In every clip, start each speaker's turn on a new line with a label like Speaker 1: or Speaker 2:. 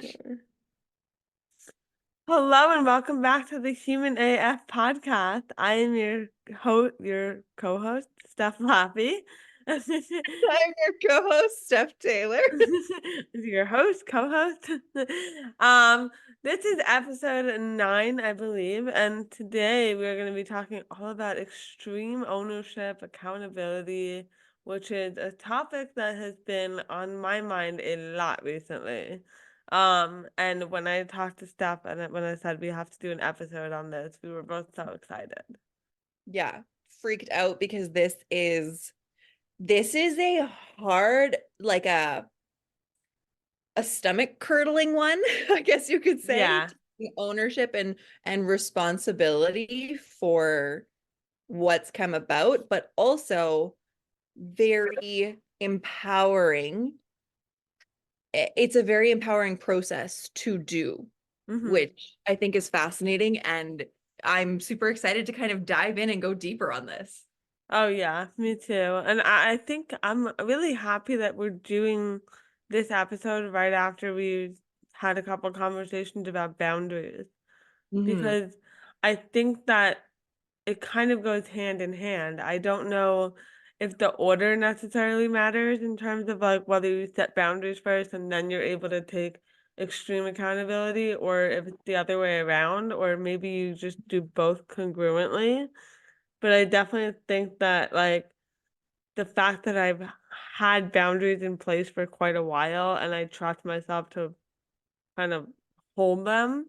Speaker 1: Sure. Hello and welcome back to the Human AF podcast. I am your co-host, Steph Lappy.
Speaker 2: I'm your co-host, Steph Taylor.
Speaker 1: Your host, co-host. Um, this is episode 9, I believe, and today we're going to be talking all about extreme ownership, accountability, which is a topic that has been on my mind a lot recently. And when I talked to Steph and when I said we have to do an episode on this, we were both so excited.
Speaker 2: Yeah, freaked out because this is a hard, like a stomach curdling one, I guess you could say.
Speaker 1: Yeah.
Speaker 2: Taking ownership and responsibility for what's come about, but also very empowering. It's a very empowering process to do,
Speaker 1: Mm-hmm.
Speaker 2: which I think is fascinating. And I'm super excited to kind of dive in and go deeper on this.
Speaker 1: Oh yeah, me too. And I think I'm really happy that we're doing this episode right after we had a couple conversations about boundaries
Speaker 2: Hmm.
Speaker 1: because I think that it kind of goes hand in hand. I don't know if the order necessarily matters in terms of like whether you set boundaries first and then you're able to take extreme accountability, or if it's the other way around, or maybe you just do both congruently. But I definitely think that like the fact that I've had boundaries in place for quite a while and I trust myself to kind of hold them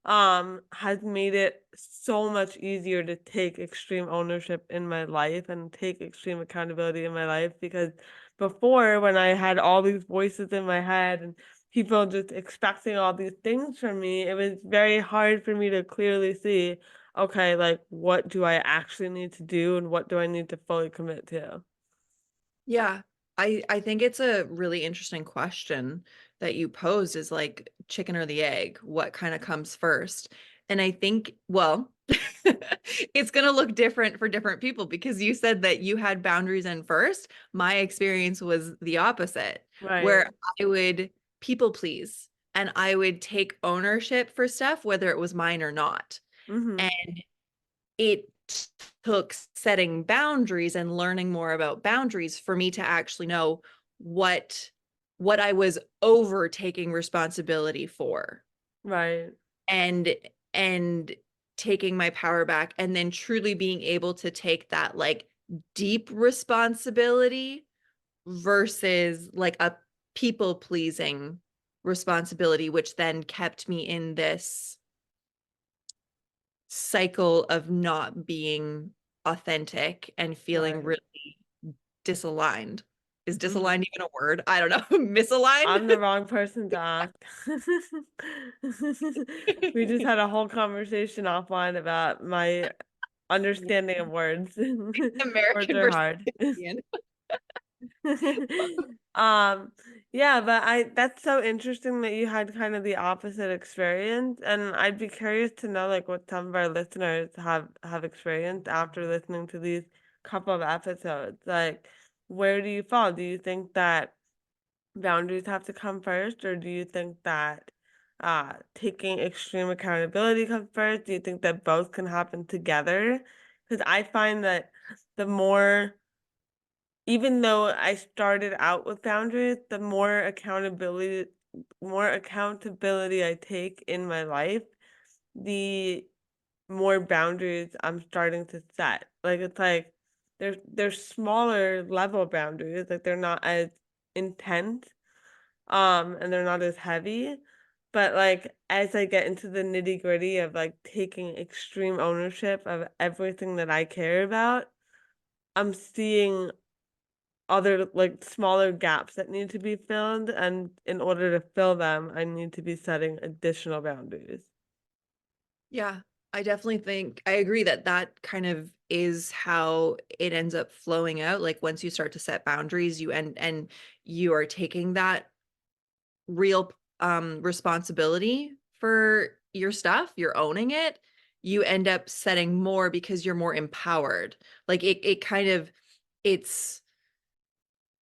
Speaker 1: has made it so much easier to take extreme ownership in my life and take extreme accountability in my life, because before, when I had all these voices in my head and people just expecting all these things from me, it was very hard for me to clearly see, okay, like what do I actually need to do and what do I need to fully commit to?
Speaker 2: Yeah, I think it's a really interesting question that you posed is like chicken or the egg, what kind of comes first? And I think, well, it's going to look different for different people because you said that you had boundaries in first. My experience was the opposite,
Speaker 1: Right.
Speaker 2: where I would people please and I would take ownership for stuff, whether it was mine or not.
Speaker 1: Mm-hmm.
Speaker 2: And it took setting boundaries and learning more about boundaries for me to actually know what what I was overtaking responsibility for
Speaker 1: Right.
Speaker 2: and and taking my power back and then truly being able to take that like deep responsibility versus like a people pleasing responsibility, which then kept me in this cycle of not being authentic and feeling
Speaker 1: Right.
Speaker 2: really disaligned. Is
Speaker 1: Mm-hmm.
Speaker 2: disaligned even a word? I don't know. Misaligned?
Speaker 1: I'm the wrong person to ask. We just had a whole conversation offline about my understanding of words. Words
Speaker 2: American
Speaker 1: are
Speaker 2: versus
Speaker 1: hard.
Speaker 2: Canadian.
Speaker 1: Um, yeah, but I that's so interesting that you had kind of the opposite experience, and I'd be curious to know like what some of our listeners have experienced after listening to these couple of episodes. Like, where do you fall? Do you think that boundaries have to come first, or do you think that taking extreme accountability comes first? Do you think that both can happen together? Because I find that the more, even though I started out with boundaries, the more accountability I take in my life, the more boundaries I'm starting to set. Like it's like they're smaller level boundaries, like they're not as intense, and they're not as heavy. But like as I get into the nitty-gritty of like taking extreme ownership of everything that I care about, I'm seeing other like smaller gaps that need to be filled, and in order to fill them, I need to be setting additional boundaries.
Speaker 2: Yeah, I definitely think I agree that that kind of is how it ends up flowing out. Like once you start to set boundaries, you and you are taking that real responsibility for your stuff, you're owning it, you end up setting more because you're more empowered. Like it kind of it's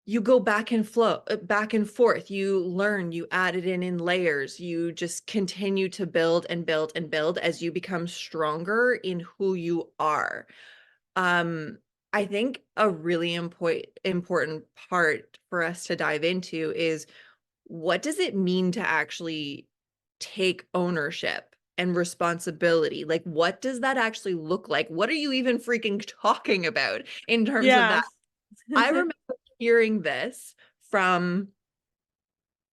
Speaker 2: you go back and forth. You learn, you add it in layers. You just continue to build and build and build as you become stronger in who you are. Um, I think a really important part for us to dive into is, what does it mean to actually take ownership and responsibility? Like, what does that actually look like? What are you even freaking talking about in terms of that?
Speaker 1: Yes.
Speaker 2: I remember hearing this from,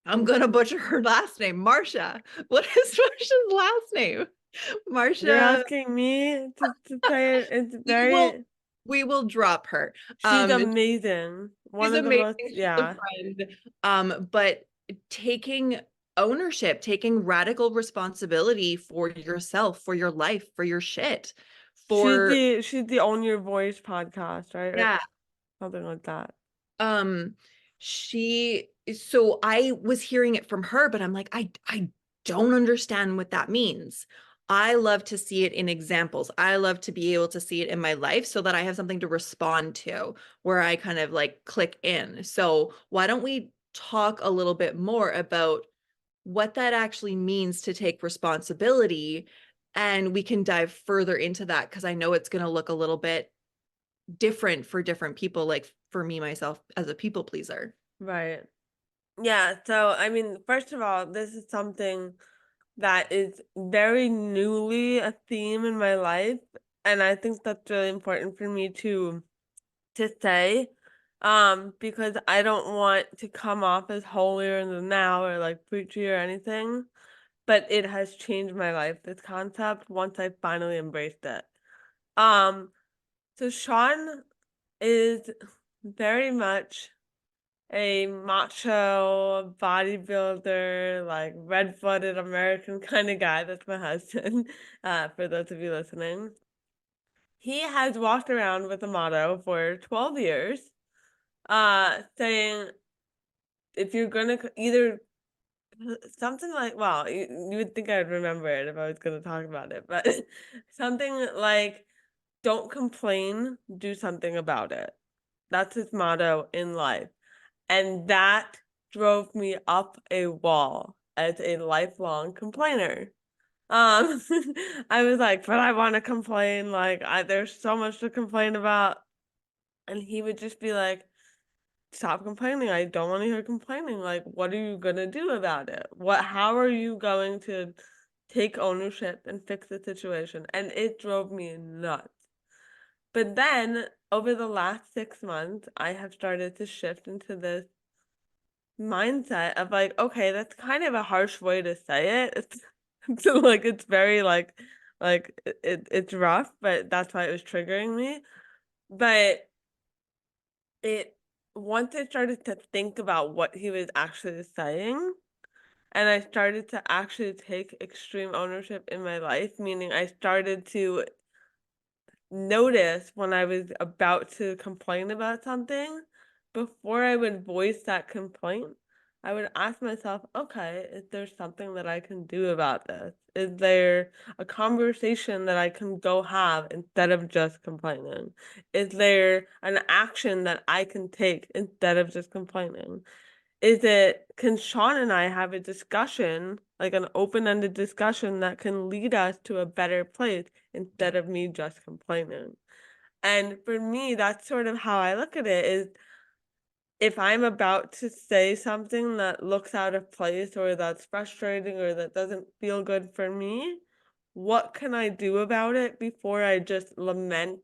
Speaker 2: I'm gonna butcher her last name, Marsha. What is Marsha's last name?
Speaker 1: You're
Speaker 2: Marsha.
Speaker 1: asking me to say it. It's
Speaker 2: We will
Speaker 1: very,
Speaker 2: we will drop her.
Speaker 1: she's amazing. One
Speaker 2: She's
Speaker 1: of the
Speaker 2: amazing.
Speaker 1: most,
Speaker 2: She's a
Speaker 1: yeah.
Speaker 2: friend. But taking ownership, taking radical responsibility for yourself, for your life, for your shit, for
Speaker 1: She's the Own Your Voice podcast, right? Or
Speaker 2: yeah.
Speaker 1: something like that.
Speaker 2: Um, she so I was hearing it from her, but I'm like, I don't understand what that means. I love to see it in examples. I love to be able to see it in my life so that I have something to respond to where I kind of like click in. So why don't we talk a little bit more about what that actually means to take responsibility? And we can dive further into that because I know it's going to look a little bit different for different people, like for me myself as a people pleaser.
Speaker 1: Right. Yeah. So, I mean, first of all, this is something that is very newly a theme in my life. And I think that's really important for me to say. Because I don't want to come off as holier than thou or like preachy or anything. But it has changed my life, this concept, once I finally embraced it. Um, so Sean is very much a macho bodybuilder, like red-blooded American kind of guy. That's my husband, for those of you listening. He has walked around with a motto for 12 years, saying if you're gonna either something like, well, you would think I'd remember it if I was gonna talk about it, but something like, don't complain, do something about it. That's his motto in life. And that drove me up a wall as a lifelong complainer. Um, I was like, but I want to complain. Like, there's so much to complain about. And he would just be like, stop complaining. I don't want to hear complaining. Like, what are you gonna do about it? How are you going to take ownership and fix the situation? And it drove me nuts. But then over the last 6 months, I have started to shift into this mindset of like, okay, that's kind of a harsh way to say it. It's like it's very like it's rough, but that's why it was triggering me. But it once I started to think about what he was actually saying, and I started to actually take extreme ownership in my life, meaning I started to notice when I was about to complain about something, before I would voice that complaint, I would ask myself, okay, is there something that I can do about this? Is there a conversation that I can go have instead of just complaining? Is there an action that I can take instead of just complaining? Can Sean and I have a discussion, like an open-ended discussion that can lead us to a better place instead of me just complaining? And for me, that's sort of how I look at it is if I'm about to say something that looks out of place or that's frustrating or that doesn't feel good for me, what can I do about it before I just lament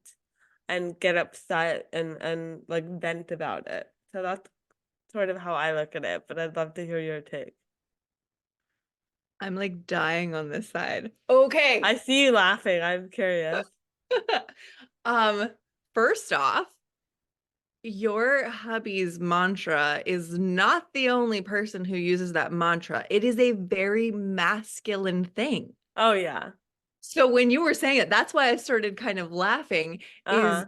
Speaker 1: and get upset and like vent about it? So that's sort of how I look at it, but I'd love to hear your take.
Speaker 2: I'm like dying on this side. Okay.
Speaker 1: I see you laughing. I'm curious.
Speaker 2: um, First off, your hubby's mantra is not the only person who uses that mantra. It is a very masculine thing.
Speaker 1: Oh yeah.
Speaker 2: So when you were saying it, that's why I started kind of laughing, is,
Speaker 1: Uh-huh.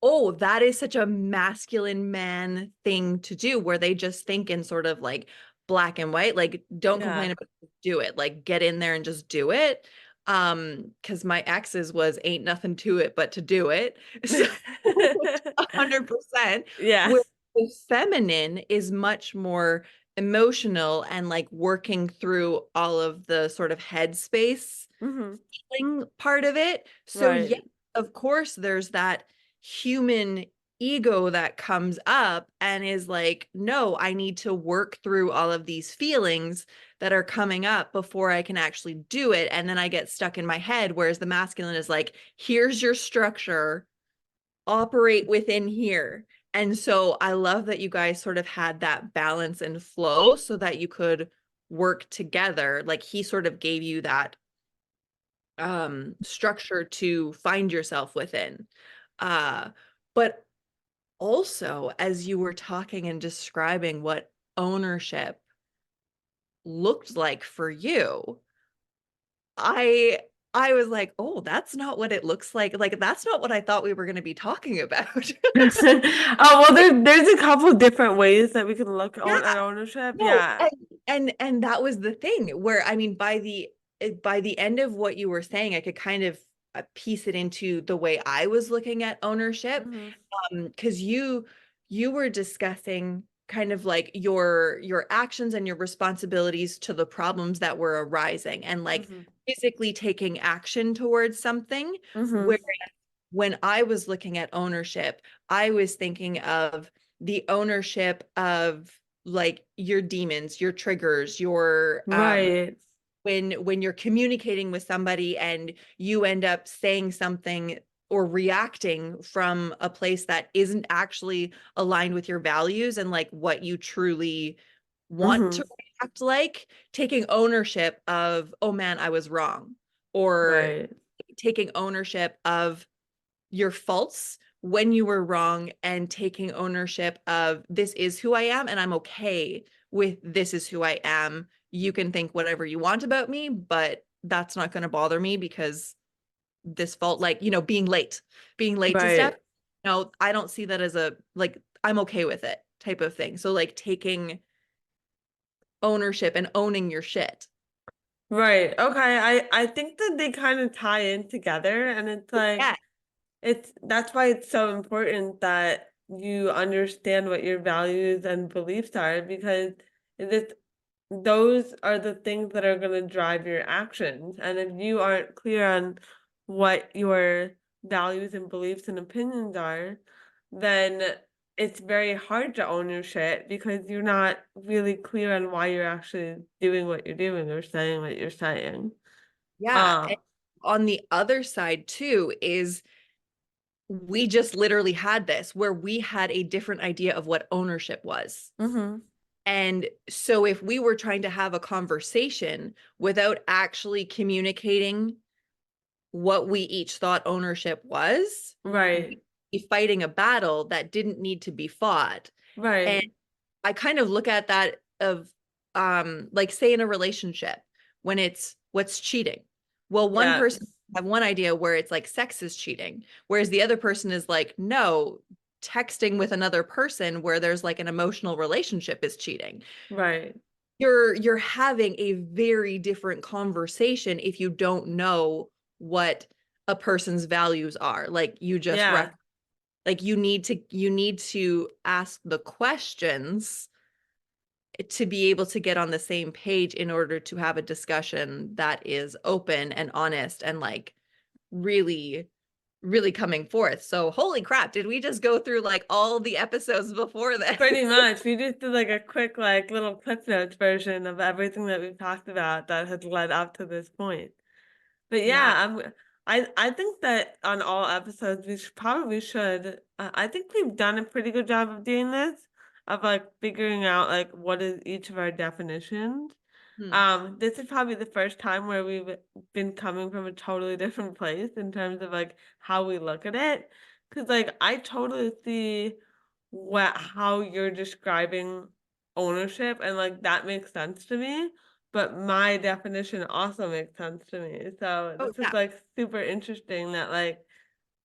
Speaker 2: oh, that is such a masculine man thing to do, where they just think in sort of like black and white, like don't
Speaker 1: Yeah.
Speaker 2: complain about it, do it, like get in there and just do it. Because my ex's was ain't nothing to it but to do it. So 100%,
Speaker 1: Yeah.
Speaker 2: where The feminine is much more emotional and like working through all of the sort of headspace
Speaker 1: Mhm.
Speaker 2: feeling part of it. So, yeah,
Speaker 1: Right.
Speaker 2: of course, there's that human ego that comes up and is like, no, I need to work through all of these feelings that are coming up before I can actually do it. And then I get stuck in my head. Whereas the masculine is like, here's your structure, operate within here. And so I love that you guys sort of had that balance and flow so that you could work together. Like he sort of gave you that structure to find yourself within. Uh but also as you were talking and describing what ownership looked like for you, I I was like, "Oh, that's not what it looks like. Like that's not what I thought we were going to be talking about."
Speaker 1: Oh, well, there's a couple different ways that we can look
Speaker 2: Yeah.
Speaker 1: at ownership.
Speaker 2: No,
Speaker 1: Yeah.
Speaker 2: and that was the thing where I mean by the end of what you were saying, I could kind of piece it into the way I was looking at ownership.
Speaker 1: Mhm.
Speaker 2: Because you were discussing kind of like your actions and your responsibilities to the problems that were arising and like
Speaker 1: Mhm.
Speaker 2: physically taking action towards something.
Speaker 1: Mhm.
Speaker 2: Where when I was looking at ownership, I was thinking of the ownership of like your demons, your triggers, your
Speaker 1: Right.
Speaker 2: when you're communicating with somebody and you end up saying something or reacting from a place that isn't actually aligned with your values and like what you truly want to
Speaker 1: Mhm.
Speaker 2: react like, taking ownership of, oh man, I was wrong, or
Speaker 1: Right.
Speaker 2: taking ownership of your faults when you were wrong and taking ownership of this is who I am and I'm okay with this is who I am. You can think whatever you want about me, but that's not going to bother me because this fault, like, being late to stuff.
Speaker 1: Right.
Speaker 2: No, I don't see that as a like, I'm okay with it type of thing. So, like, taking ownership and owning your shit.
Speaker 1: Right. Okay. I think that they kind of tie in together, and it's like
Speaker 2: Yeah.
Speaker 1: it's that's why it's so important that you understand what your values and beliefs are, because this those are the things that are going to drive your actions. And if you aren't clear on what your values and beliefs and opinions are, then it's very hard to own your shit because you're not really clear on why you're actually doing what you're doing or saying what you're saying.
Speaker 2: Yeah.
Speaker 1: Uh,
Speaker 2: And on the other side, too, is we just literally had this where we had a different idea of what ownership was.
Speaker 1: mhm.
Speaker 2: And so if we were trying to have a conversation without actually communicating what we each thought ownership was,
Speaker 1: Right.
Speaker 2: we'd be fighting a battle that didn't need to be fought. And
Speaker 1: Right.
Speaker 2: I kind of look at that of like say in a relationship when it's what's cheating. Well, one
Speaker 1: Yeah.
Speaker 2: person have one idea where it's like sex is cheating, whereas the other person is like, no, texting with another person where there's like an emotional relationship is cheating.
Speaker 1: Right.
Speaker 2: You're having a very different conversation if you don't know what a person's values are. Like you just
Speaker 1: Yeah.
Speaker 2: like you need to ask the questions to be able to get on the same page in order to have a discussion that is open and honest and like really really coming forth. So holy crap, did we just go through like all the episodes before this?
Speaker 1: Pretty much. We just did like a quick, like little clip notes version of everything that we've talked about that has led up to this point. But
Speaker 2: Yeah.
Speaker 1: yeah, I think that on all episodes we probably should. I think we've done a pretty good job of doing this, of like figuring out like what is each of our definitions.
Speaker 2: Hmm.
Speaker 1: This is probably the first time where we've been coming from a totally different place in terms of like how we look at it. Cause like I totally see what how you're describing ownership, and like that makes sense to me, but my definition also makes sense to me. So
Speaker 2: Oh
Speaker 1: this is
Speaker 2: yeah.
Speaker 1: like super interesting that like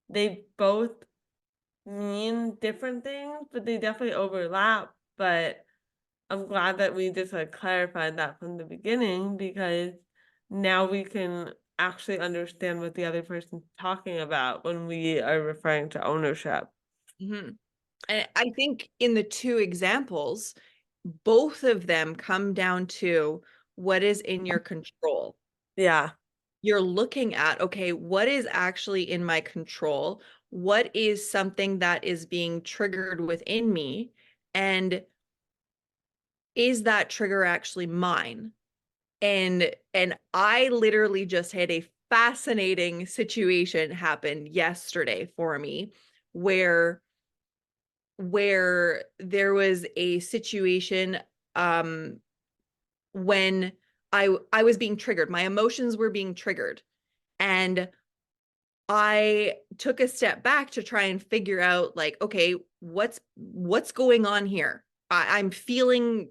Speaker 1: they both mean different things, but they definitely overlap. But I'm glad that we just like clarified that from the beginning, because now we can actually understand what the other person's talking about when we are referring to ownership.
Speaker 2: Hmm. And I think in the two examples, both of them come down to what is in your control.
Speaker 1: Yeah.
Speaker 2: You're looking at, okay, what is actually in my control? What is something that is being triggered within me? And is that trigger actually mine? And I literally just had a fascinating situation happen yesterday for me where there was a situation um when I was being triggered. My emotions were being triggered. And I took a step back to try and figure out like, okay, what's going on here? I'm feeling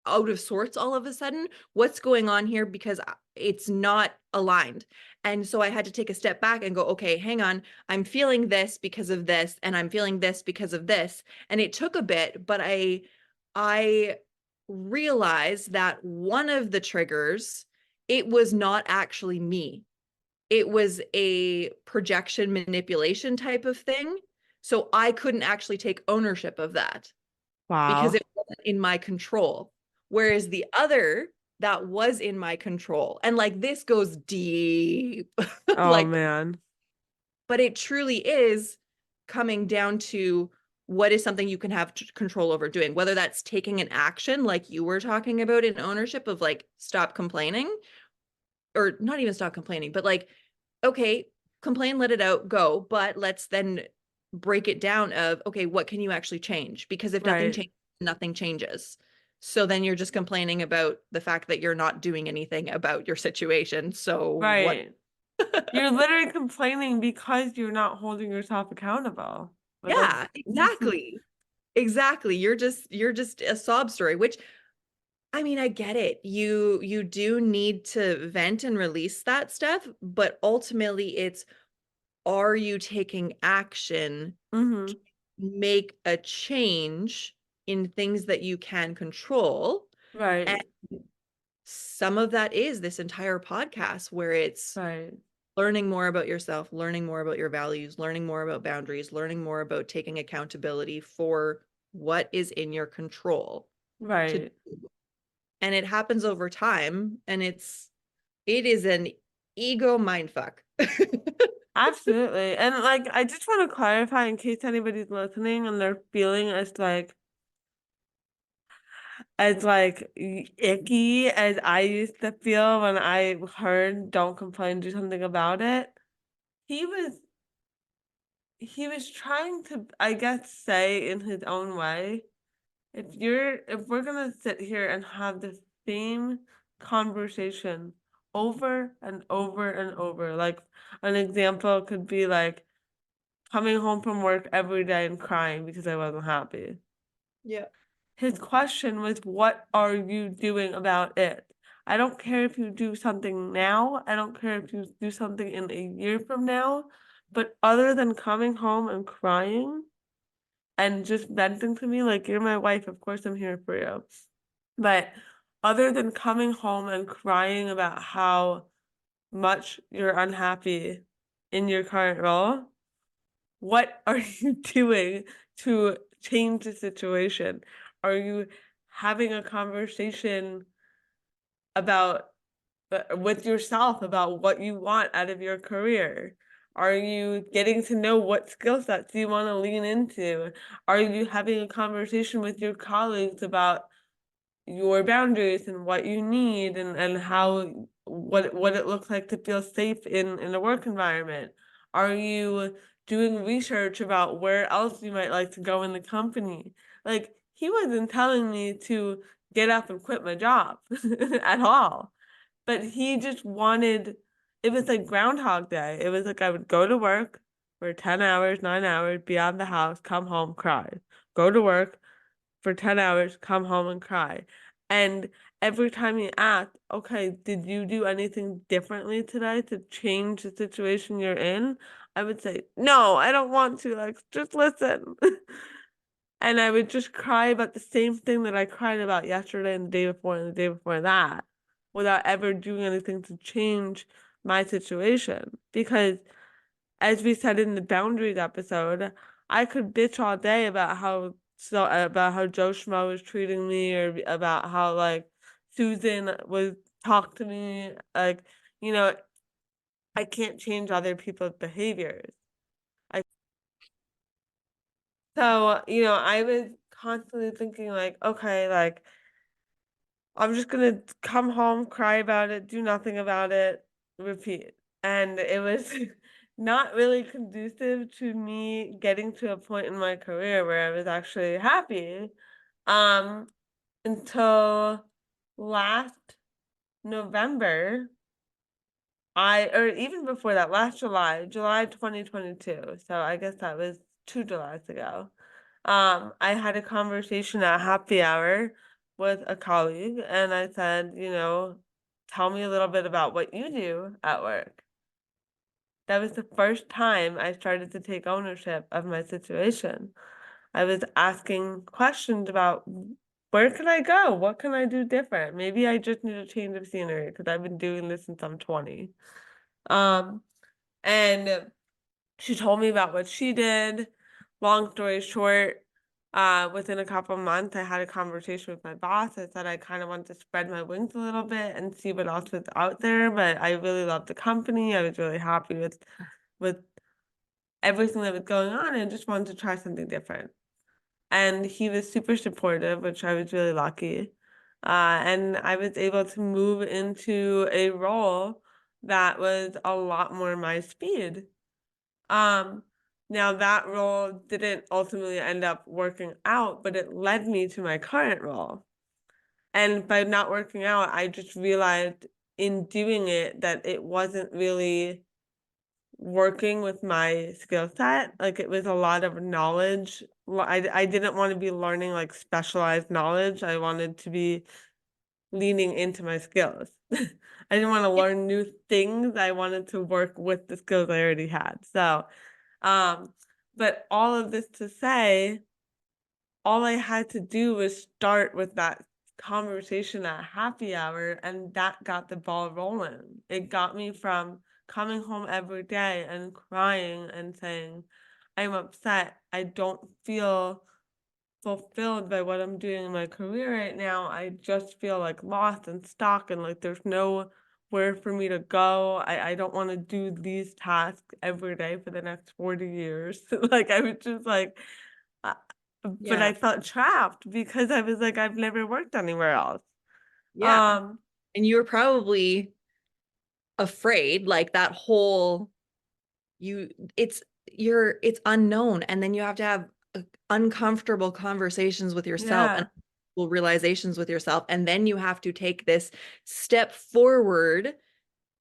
Speaker 2: out of sorts all of a sudden. What's going on here? Because it's not aligned. And so I had to take a step back and go, okay, hang on. I'm feeling this because of this, and I'm feeling this because of this. And it took a bit, but I realized that one of the triggers, it was not actually me. It was a projection manipulation type of thing. So I couldn't actually take ownership of that because
Speaker 1: Wow.
Speaker 2: it wasn't in my control. Whereas the other that was in my control, and like this goes deep,
Speaker 1: Oh
Speaker 2: like,
Speaker 1: man.
Speaker 2: but it truly is coming down to what is something you can have control over doing, whether that's taking an action like you were talking about in ownership of like stop complaining, or not even stop complaining, but like, okay, complain, let it out, go. But let's then break it down of, okay, what can you actually change? Because if nothing
Speaker 1: Right.
Speaker 2: changes, nothing changes. So then you're just complaining about the fact that you're not doing anything about your situation. So what?
Speaker 1: Right. You're literally complaining because you're not holding yourself accountable. But that's
Speaker 2: Yeah, exactly. Exactly. You're just a sob story, which I mean, I get it. You do need to vent and release that stuff, but ultimately it's, are you taking action,
Speaker 1: hmm
Speaker 2: make a change in things that you can control? And
Speaker 1: Right.
Speaker 2: some of that is this entire podcast where it's
Speaker 1: Right.
Speaker 2: learning more about yourself, learning more about your values, learning more about boundaries, learning more about taking accountability for what is in your control to,
Speaker 1: Right.
Speaker 2: and it happens over time, and it is an ego mindfuck.
Speaker 1: Absolutely. And like I just want to clarify in case anybody's listening and they're feeling as icky as I used to feel when I heard don't complain, do something about it. He was he was trying to, I guess, say in his own way, if we're gonna sit here and have the same conversation over and over and over, like an example could be like coming home from work every day and crying because I wasn't happy.
Speaker 2: Yeah.
Speaker 1: His question was, what are you doing about it? I don't care if you do something now. I don't care if you do something in a year from now. But other than coming home and crying and just venting to me, like, you're my wife, of course I'm here for you. But other than coming home and crying about how much you're unhappy in your current role, what are you doing to change the situation? Are you having a conversation about with yourself about what you want out of your career? Are you getting to know what skill sets you want to lean into? Are you having a conversation with your colleagues about your boundaries and what you need and how what it looks like to feel safe in a work environment? Are you doing research about where else you might like to go in the company? Like he wasn't telling me to get up and quit my job at all. But he just wanted, it was like Groundhog Day. It was like I would go to work for 10 hours, 9 hours, be out of the house, come home, cry. Go to work, for 10 hours, come home and cry. And every time you ask, okay, did you do anything differently today to change the situation you're in? I would say, no, I don't want to. Like, just listen. And I would just cry about the same thing that I cried about yesterday and the day before and the day before that without ever doing anything to change my situation. Because as we said in the boundaries episode, I could bitch all day about how Joe Schmo was treating me, or about how like Susan was talk to me. Like, you know, I can't change other people's behaviors. I So, I was constantly thinking like, okay, like I'm just gonna come home, cry about it, do nothing about it, repeat. And it was not really conducive to me getting to a point in my career where I was actually happy. Um, until last November, or even before that, last July 2022. So I guess that was 2 Julys ago. I had a conversation at happy hour with a colleague, and I said, tell me a little bit about what you do at work. That was the first time I started to take ownership of my situation. I was asking questions about where can I go? What can I do different? Maybe I just need a change of scenery because I've been doing this since I'm 20. Um, and she told me about what she did. Long story short, within a couple of months, I had a conversation with my boss. I said I kind of wanted to spread my wings a little bit and see what else was out there, but I really loved the company. I was really happy with everything that was going on and just wanted to try something different. And he was super supportive, which I was really lucky. And I was able to move into a role that was a lot more my speed. Um, Now that role didn't ultimately end up working out, but it led me to my current role. And by not working out, I just realized in doing it that it wasn't really working with my skill set. Like it was a lot of knowledge. I didn't want to be learning like specialized knowledge. I wanted to be leaning into my skills. I didn't want to learn new things. I wanted to work with the skills I already had. Um, but all of this to say, all I had to do was start with that conversation at happy hour, and that got the ball rolling. It got me from coming home every day and crying and saying, I'm upset. I don't feel fulfilled by what I'm doing in my career right now. I just feel like lost and stuck and like there's nowhere for me to go. I don't want to do these tasks every day for the next 40 years. Like I was just like, uh, but
Speaker 2: Yeah.
Speaker 1: I felt trapped because I was like, I've never worked anywhere else.
Speaker 2: Yeah.
Speaker 1: Um,
Speaker 2: And you were probably afraid, like that whole you it's it's unknown, and then you have to have uncomfortable conversations with yourself and
Speaker 1: yeah,
Speaker 2: realizations with yourself, and then you have to take this step forward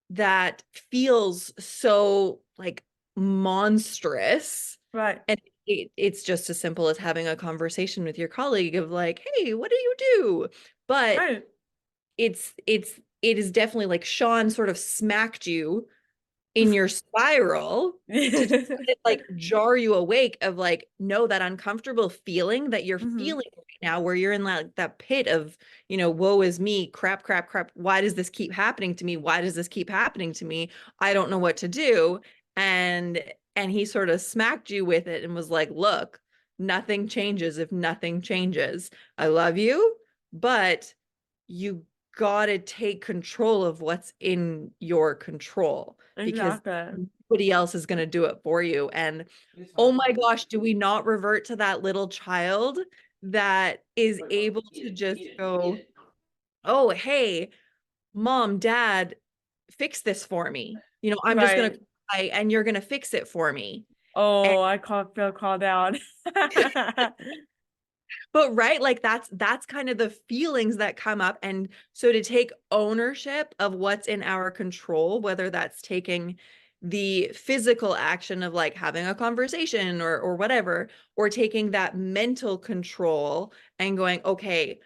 Speaker 2: that feels so like monstrous.
Speaker 1: right,
Speaker 2: And it's just as simple as having a conversation with your colleague of like, hey, what do you do? But
Speaker 1: right.
Speaker 2: it is definitely like Sean sort of smacked you in your spiral to like jar you awake of like, no, that uncomfortable feeling that you're
Speaker 1: Hmm.
Speaker 2: feeling right now, where you're in that pit of, woe is me, crap, crap, crap. Why does this keep happening to me? Why does this keep happening to me? I don't know what to do. And he sort of smacked you with it and was like, look, nothing changes if nothing changes. I love you, but you gotta take control of what's in your control, because
Speaker 1: Exactly.
Speaker 2: nobody else is going to do it for you. And oh my gosh, do we not revert to that little child that is able to just go, oh, hey, mom, dad, fix this for me. I'm just going to
Speaker 1: Right.
Speaker 2: cry and you're going to fix it for me. And
Speaker 1: Oh, feel called out.
Speaker 2: but right, like that's kind of the feelings that come up. And so to take ownership of what's in our control, whether that's taking the physical action of like having a conversation or whatever, or taking that mental control and going, okay,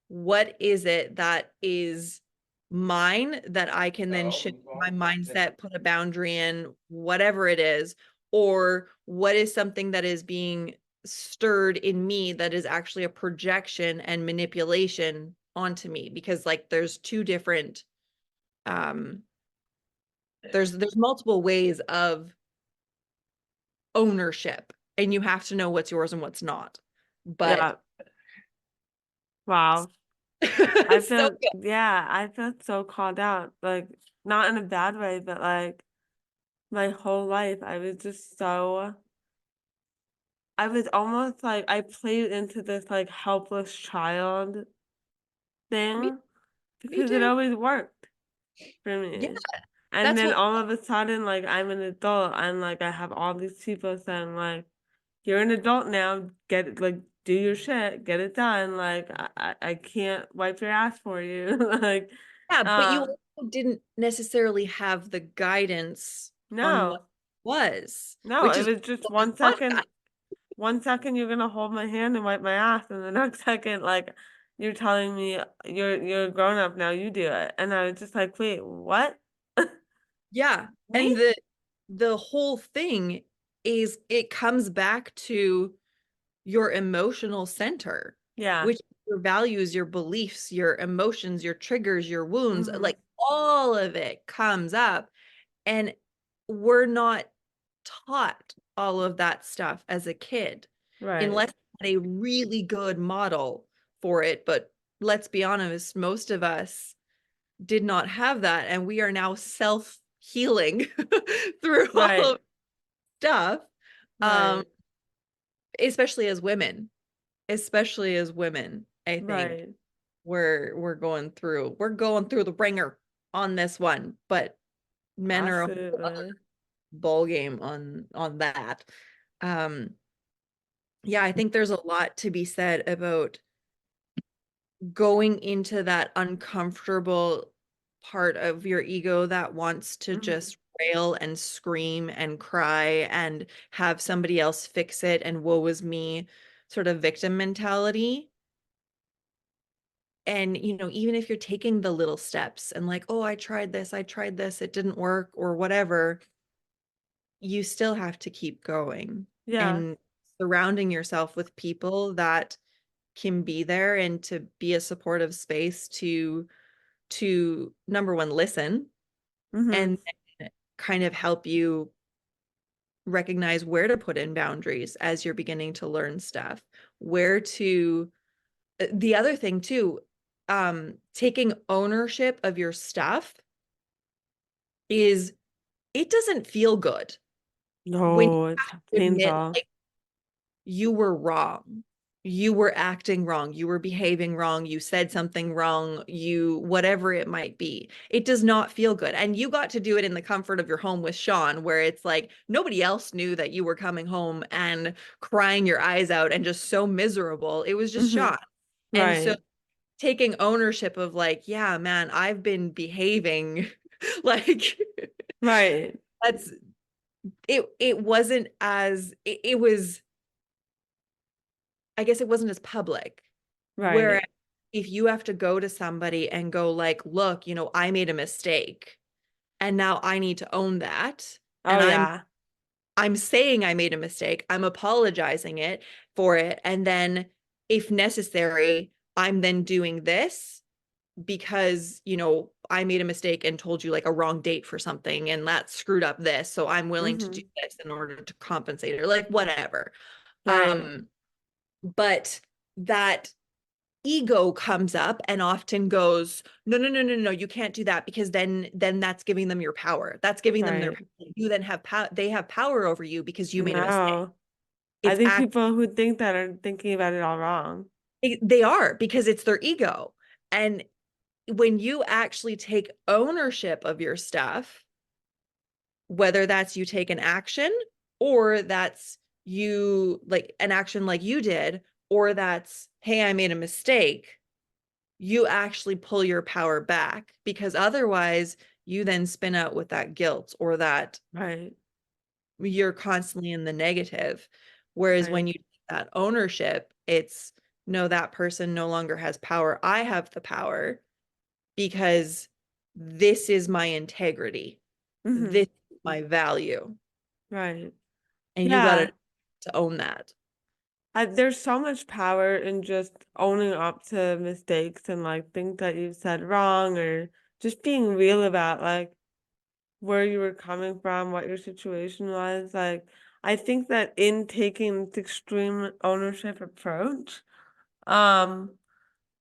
Speaker 2: what is it that is mine that I can then shift my mindset, put a boundary in, whatever it is, or what is something that is being stirred in me that is actually a projection and manipulation onto me, because like there's two different um there's multiple ways of ownership. and you have to know what's yours and what's not. But
Speaker 1: Yeah. Wow. I
Speaker 2: so
Speaker 1: feel, yeah, I feel so called out. Like, not in a bad way, but like my whole life, I was just so, I was almost like I played into this like helpless child
Speaker 2: me,
Speaker 1: thing
Speaker 2: me
Speaker 1: because it
Speaker 2: too.
Speaker 1: always worked for
Speaker 2: Yeah,
Speaker 1: me. And
Speaker 2: that's
Speaker 1: then
Speaker 2: what.
Speaker 1: all of a sudden, like I'm an adult and like I have all these people saying like, you're an adult now, get it, like do your shit, get it done. Like I can't wipe your ass for you. Like,
Speaker 2: Yeah, but you
Speaker 1: uh,
Speaker 2: also didn't necessarily have the guidance on what
Speaker 1: no,
Speaker 2: was,
Speaker 1: no,
Speaker 2: which
Speaker 1: it
Speaker 2: is
Speaker 1: was just
Speaker 2: what I love that.
Speaker 1: 1 second you're gonna hold my hand and wipe my ass, and the next second, like you're telling me you're a grown up now, you do it. And I was just like, wait, what?
Speaker 2: Yeah,
Speaker 1: Me?
Speaker 2: and the whole thing is it comes back to your emotional center,
Speaker 1: Yeah.
Speaker 2: which your values, your beliefs, your emotions, your triggers, your wounds,
Speaker 1: Mm-hmm.
Speaker 2: like all of it comes up. And we're not taught all of that stuff as a kid
Speaker 1: Right.
Speaker 2: unless you had a really good model for it. But let's be honest, most of us did not have that. And we are now self healing through all
Speaker 1: Right.
Speaker 2: of stuff, um,
Speaker 1: Right.
Speaker 2: especially as women, especially as women, I think
Speaker 1: Right.
Speaker 2: we're going through the ringer on this one, but men are a whole other
Speaker 1: Absolutely.
Speaker 2: ball game on that. Um, yeah, I think there's a lot to be said about going into that uncomfortable part of your ego that wants to
Speaker 1: Mm-hmm.
Speaker 2: just rail and scream and cry and have somebody else fix it and woe is me sort of victim mentality. And, even if you're taking the little steps and like, oh, I tried this, it didn't work or whatever, you still have to keep going
Speaker 1: Yeah.
Speaker 2: and surrounding yourself with people that can be there and to be a supportive space to number one listen
Speaker 1: Mm-hmm.
Speaker 2: and then kind of help you recognize where to put in boundaries as you're beginning to learn stuff, where to the other thing too, taking ownership of your stuff is it doesn't feel good when
Speaker 1: No, it's
Speaker 2: you admit
Speaker 1: painful.
Speaker 2: like you were wrong. You were acting wrong. You were behaving wrong. You said something wrong. You, whatever it might be. It does not feel good. And you got to do it in the comfort of your home with Sean, where it's like nobody else knew that you were coming home and crying your eyes out and just so miserable. It was just
Speaker 1: Mm-hmm.
Speaker 2: Sean. And so
Speaker 1: Right.
Speaker 2: taking ownership of like, yeah, man, I've been behaving like
Speaker 1: Right.
Speaker 2: that's it wasn't as it was I guess it wasn't as public. Whereas
Speaker 1: Right.
Speaker 2: if you have to go to somebody and go like, look, I made a mistake and now I need to own that.
Speaker 1: Oh
Speaker 2: And I'm
Speaker 1: yeah.
Speaker 2: I'm saying I made a mistake. I'm apologizing it for it. And then if necessary, I'm then doing this because, I made a mistake and told you like a wrong date for something and that screwed up this. So I'm willing to do
Speaker 1: Mm-hmm.
Speaker 2: this in order to compensate or like whatever.
Speaker 1: Right.
Speaker 2: But that ego comes up and often goes, no, no, no, no, no, you can't do that because then that's giving them your power. That's giving them their
Speaker 1: Right.
Speaker 2: power. You then have power. They have power over you because you made a mistake.
Speaker 1: No. I
Speaker 2: It's
Speaker 1: think
Speaker 2: act
Speaker 1: people who think that are thinking about it all wrong.
Speaker 2: they are because it's their ego. And when you actually take ownership of your stuff, whether that's you take an action or that's you like an action like you did, or that's, hey, I made a mistake, you actually pull your power back because otherwise you then spin out with that guilt or that
Speaker 1: Right.
Speaker 2: you're constantly in the negative. Whereas when
Speaker 1: Right.
Speaker 2: you take that ownership, it's no, that person no longer has power. I have the power because this is my integrity.
Speaker 1: Mm-hmm.
Speaker 2: This is my value.
Speaker 1: Right.
Speaker 2: And you got
Speaker 1: Yeah.
Speaker 2: to own that.
Speaker 1: There's so much power in just owning up to mistakes and like things that you've said wrong or just being real about like where you were coming from, what your situation was. Like, I think that in taking this extreme ownership approach, um,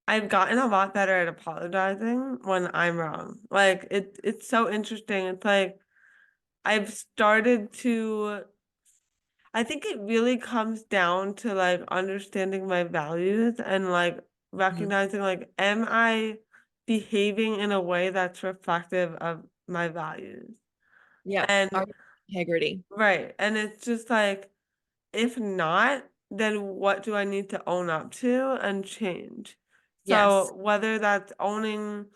Speaker 1: I've gotten a lot better at apologizing when I'm wrong. Like it's so interesting. It's like I've started to I think it really comes down to like understanding my values and like
Speaker 2: Mhm.
Speaker 1: recognizing like am I behaving in a way that's reflective of my values?
Speaker 2: Yeah.
Speaker 1: And
Speaker 2: Our integrity.
Speaker 1: right, and it's just like if not, then what do I need to own up to and change?
Speaker 2: Yes.
Speaker 1: So whether that's owning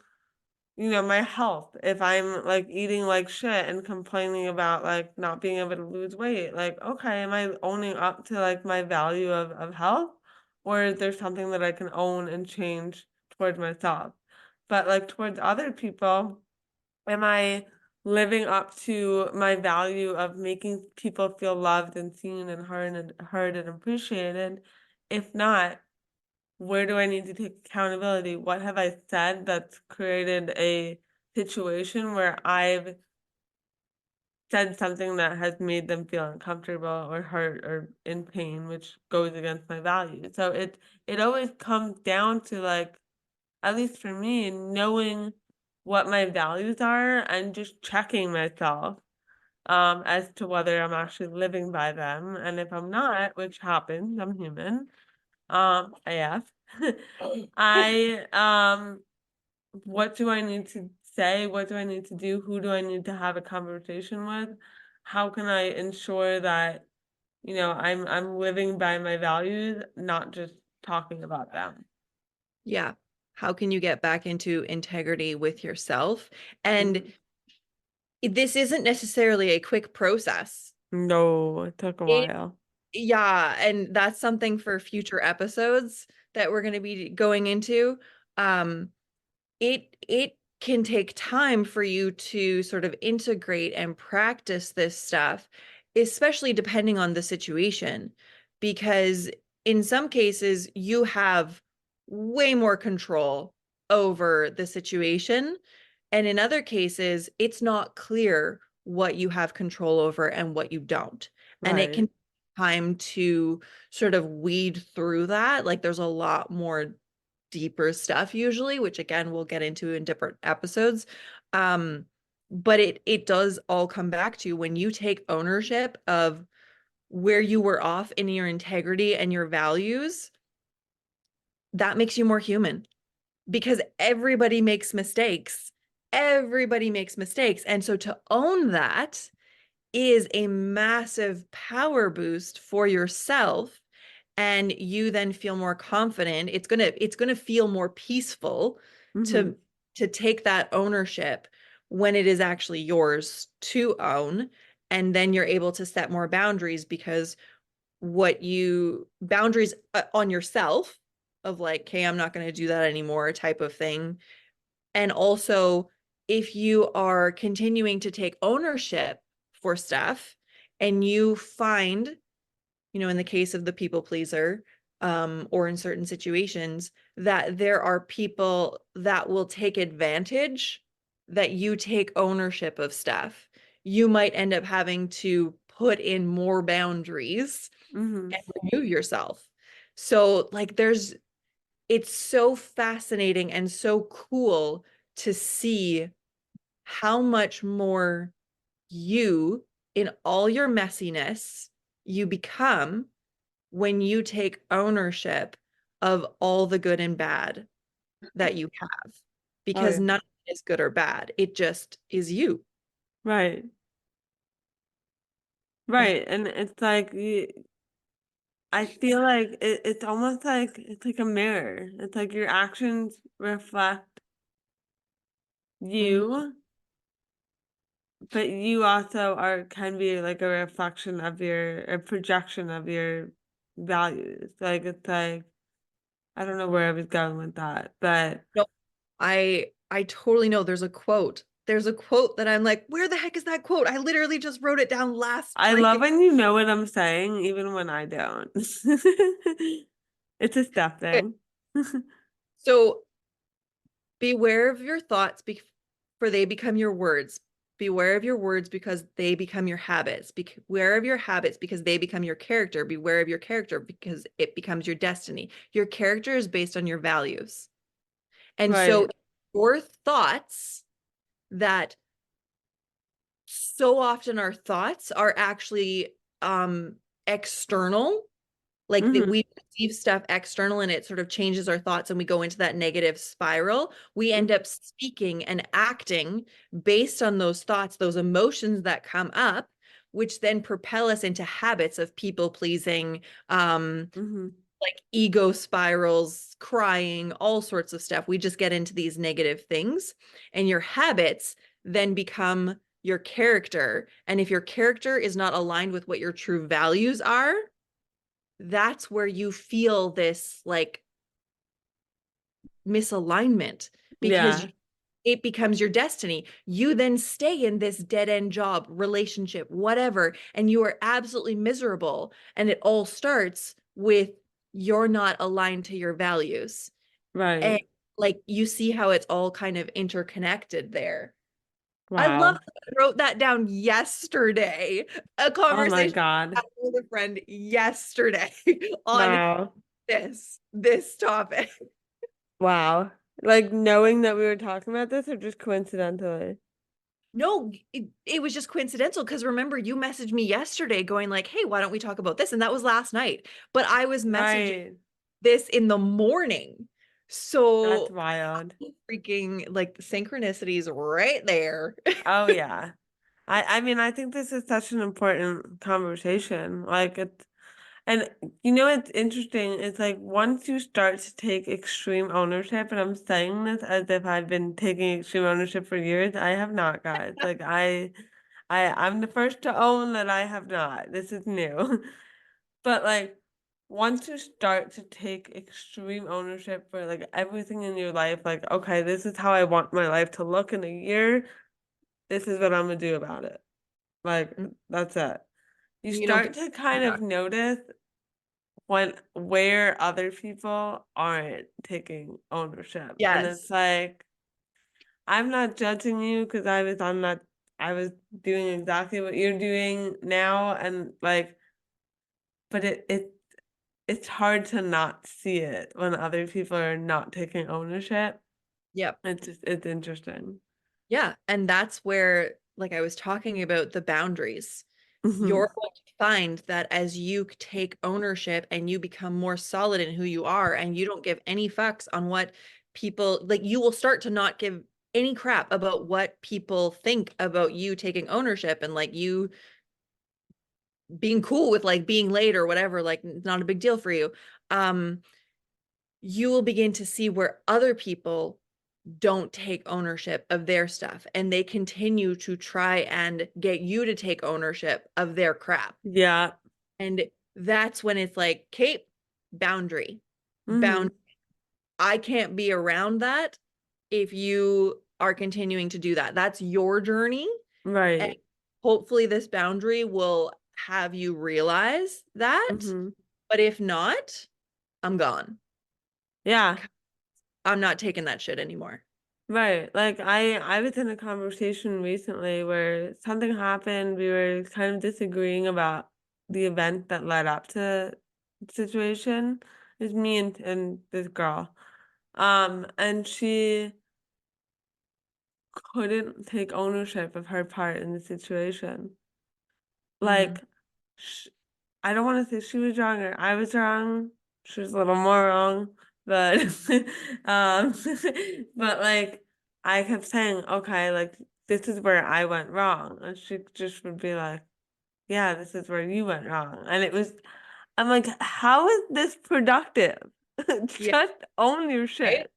Speaker 1: my health, if I'm like eating like shit and complaining about like not being able to lose weight, like, okay, am I owning up to like my value of health? Or is there something that I can own and change towards myself? But like towards other people, am I living up to my value of making people feel loved and seen and heard and appreciated? If not, where do I need to take accountability? What have I said that's created a situation where I've said something that has made them feel uncomfortable or hurt or in pain, which goes against my values. So it always comes down to like, at least for me, knowing what my values are and just checking myself as to whether I'm actually living by them. And if I'm not, which happens, I'm human, AF. I what do I need to say? What do I need to do? Who do I need to have a conversation with? How can I ensure that, I'm living by my values, not just talking about them?
Speaker 2: Yeah. How can you get back into integrity with yourself? And
Speaker 1: Mhm.
Speaker 2: this isn't necessarily a quick process.
Speaker 1: No, it took a
Speaker 2: It,
Speaker 1: while.
Speaker 2: yeah, and that's something for future episodes that we're going to be going into. Um, it can take time for you to sort of integrate and practice this stuff, especially depending on the situation, because in some cases you have way more control over the situation, and in other cases it's not clear what you have control over and what you don't. And it can
Speaker 1: Right.
Speaker 2: take time to sort of weed through that. Like there's a lot more deeper stuff usually, which again we'll get into in different episodes. Um, but it does all come back to when you take ownership of where you were off in your integrity and your values, that makes you more human because everybody makes mistakes. Everybody makes mistakes. And so to own that is a massive power boost for yourself, and you then feel more confident. It's going to feel more peaceful
Speaker 1: Mm-hmm.
Speaker 2: to take that ownership when it is actually yours to own, and then you're able to set more boundaries because what you boundaries on yourself of like, okay, I'm not going to do that anymore type of thing. And also, if you are continuing to take ownership for stuff and you find, in the case of the people pleaser, or in certain situations, that there are people that will take advantage, that you take ownership of stuff, you might end up having to put in more boundaries
Speaker 1: Mm-hmm.
Speaker 2: and remove yourself. So, like, it's so fascinating and so cool to see how much more you, in all your messiness, you become when you take ownership of all the good and bad that you have,
Speaker 1: Oh
Speaker 2: because
Speaker 1: yeah.
Speaker 2: none of it is good or bad. It just is you.
Speaker 1: Right.
Speaker 2: Yeah.
Speaker 1: Right. And it's like I feel like it's almost like it's like a mirror. It's like your actions reflect
Speaker 2: Mhm.
Speaker 1: you, but you also are can be like a reflection of a projection of your values. Like it's like I don't know where I was going with that, but
Speaker 2: No, I totally know there's a quote. There's a quote that I'm like, where the heck is that quote? I literally just wrote it down last
Speaker 1: I
Speaker 2: freaking.
Speaker 1: love when you know what I'm saying, even when I don't. It's a step thing.
Speaker 2: So beware of your thoughts for they become your words. Beware of your words because they become your habits. Beware of your habits because they become your character. Beware of your character because it becomes your destiny. Your character is based on your values. And so
Speaker 1: Right.
Speaker 2: your thoughts that so often our thoughts are actually external, like that
Speaker 1: Mm-hmm.
Speaker 2: we receive stuff external and it sort of changes our thoughts and we go into that negative spiral. We end up speaking and acting based on those thoughts, those emotions that come up, which then propel us into habits of people pleasing,
Speaker 1: Mm-hmm.
Speaker 2: like ego spirals, crying, all sorts of stuff. We just get into these negative things, and your habits then become your character. And if your character is not aligned with what your true values are, that's where you feel this like misalignment because
Speaker 1: Yeah.
Speaker 2: it becomes your destiny. You then stay in this dead end job, relationship, whatever, and you are absolutely miserable. And it all starts with you're not aligned to your values. And
Speaker 1: Right.
Speaker 2: like you see how it's all kind of interconnected there. I love
Speaker 1: Wow.
Speaker 2: that I wrote that down yesterday. A
Speaker 1: Oh my
Speaker 2: conversation I
Speaker 1: God.
Speaker 2: had with a friend yesterday on
Speaker 1: Wow.
Speaker 2: this topic.
Speaker 1: Wow. Like knowing that we were talking about this or just coincidentally?
Speaker 2: No, it was just coincidental because remember you messaged me yesterday going like, "Hey, why don't we talk about this?" And that was last night. But I was messaging
Speaker 1: Right.
Speaker 2: this in the morning.
Speaker 1: That's
Speaker 2: So
Speaker 1: wild.
Speaker 2: freaking like the synchronicities right there.
Speaker 1: Oh yeah. I mean, I think this is such an important conversation. Like it's and you know what's interesting? It's like once you start to take extreme ownership, and I'm saying this as if I've been taking extreme ownership for years, I have not, guys. Like I'm the first to own that I have not. This is new. But like once you start to take extreme ownership for like everything in your life, like, okay, this is how I want my life to look in a year. This is what I'm gonna do about it. Like that's it. You
Speaker 2: You don't
Speaker 1: start
Speaker 2: get
Speaker 1: to kind of
Speaker 2: back.
Speaker 1: notice when where other people aren't taking ownership. And it's
Speaker 2: Yes.
Speaker 1: like I'm not judging you because I was doing exactly what you're doing now and like but it's hard to not see it when other people are not taking ownership.
Speaker 2: Yep.
Speaker 1: It's interesting.
Speaker 2: Yeah. And that's where, like I was talking about the boundaries,
Speaker 1: Hmm.
Speaker 2: you're going to find that as you take ownership and you become more solid in who you are and you don't give any fucks on what people like, you will start to not give any crap about what people think about you taking ownership and like you being cool with like being late or whatever, like not a big deal for you. Um, you will begin to see where other people don't take ownership of their stuff and they continue to try and get you to take ownership of their crap.
Speaker 1: Yeah.
Speaker 2: And that's when it's like, Kate, boundary,
Speaker 1: Hmm.
Speaker 2: bound. I can't be around that if you are continuing to do that. That's your journey. And
Speaker 1: Right.
Speaker 2: hopefully, this boundary will have you realize that.
Speaker 1: Hmm.
Speaker 2: But if not, I'm gone.
Speaker 1: Yeah.
Speaker 2: I'm not taking that shit anymore.
Speaker 1: Right. Like I was in a conversation recently where something happened. We were kind of disagreeing about the event that led up to the situation. It was me and this girl. And she couldn't take ownership of her part in the situation.
Speaker 2: Mm,
Speaker 1: Like sh I don't want to say she was wrong or I was wrong. She was a little more wrong, but um but like I kept saying, okay, like this is where I went wrong. And she just would be like, yeah, this is where you went wrong. And it was I'm like, how is this productive?
Speaker 2: yeah.
Speaker 1: Just own your
Speaker 2: Right?
Speaker 1: shit.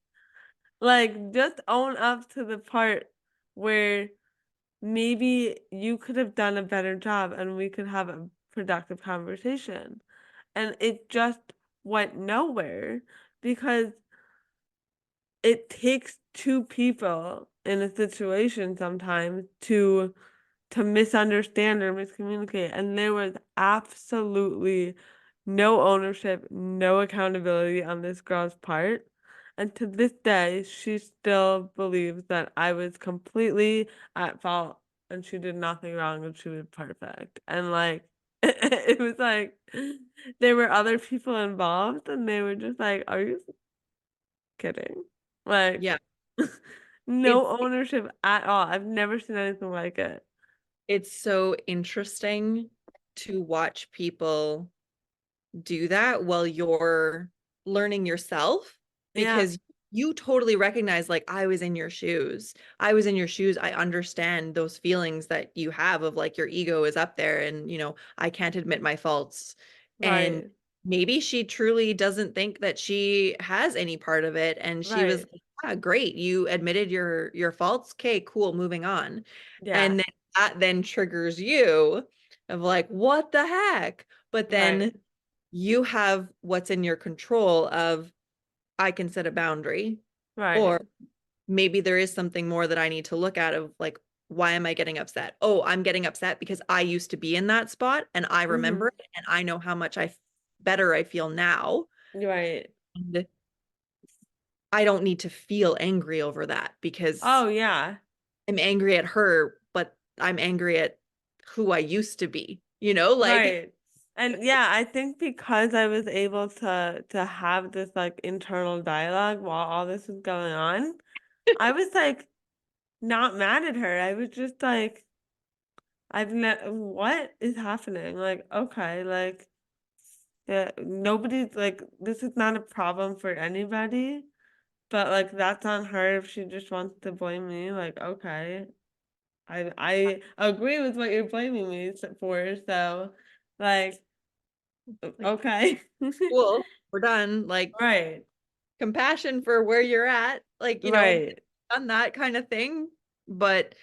Speaker 1: Like just own up to the part where maybe you could have done a better job and we could have a productive conversation. And it just went nowhere because it takes two people in a situation sometimes to misunderstand or miscommunicate. And there was absolutely no ownership, no accountability on this girl's part. And to this day, she still believes that I was completely at fault and she did nothing wrong and she was perfect. And like it was like there were other people involved and they were just like, "Are you kidding?" Like
Speaker 2: Yeah.
Speaker 1: no
Speaker 2: It's
Speaker 1: ownership at all. I've never seen anything like it.
Speaker 2: it's so interesting to watch people do that while you're learning yourself
Speaker 1: Yeah,
Speaker 2: because you totally recognize like I was in your shoes. I was in your shoes. I understand those feelings that you have of like your ego is up there and I can't admit my faults. And
Speaker 1: right,
Speaker 2: maybe she truly doesn't think that she has any part of it and she was
Speaker 1: right.
Speaker 2: like, "Yeah, great. You admitted your faults. Okay, cool, moving on."
Speaker 1: Yeah,
Speaker 2: And then that then triggers you of like, "What the heck?" But
Speaker 1: right,
Speaker 2: then you have what's in your control of I can set a boundary,
Speaker 1: right.
Speaker 2: or maybe there is something more that I need to look at of like, why am I getting upset? Oh, I'm getting upset because I used to be in that spot and I remember
Speaker 1: Mhm.
Speaker 2: it and I know how much better I feel now.
Speaker 1: Right.
Speaker 2: And I don't need to feel angry over that because
Speaker 1: Oh, yeah.
Speaker 2: I'm angry at her, but I'm angry at who I used to be, like
Speaker 1: Right. And yeah, I think because I was able to have this like internal dialogue while all this was going on, I was like not mad at her. I was just like, what is happening? Like, okay, like yeah, nobody's like this is not a problem for anybody, but like that's on her if she just wants to blame me. Like, okay. I agree with what you're blaming me for, so like
Speaker 2: like
Speaker 1: okay.
Speaker 2: cool, we're done. Like
Speaker 1: Right,
Speaker 2: compassion for where you're at, like,
Speaker 1: right,
Speaker 2: done that kind of thing, but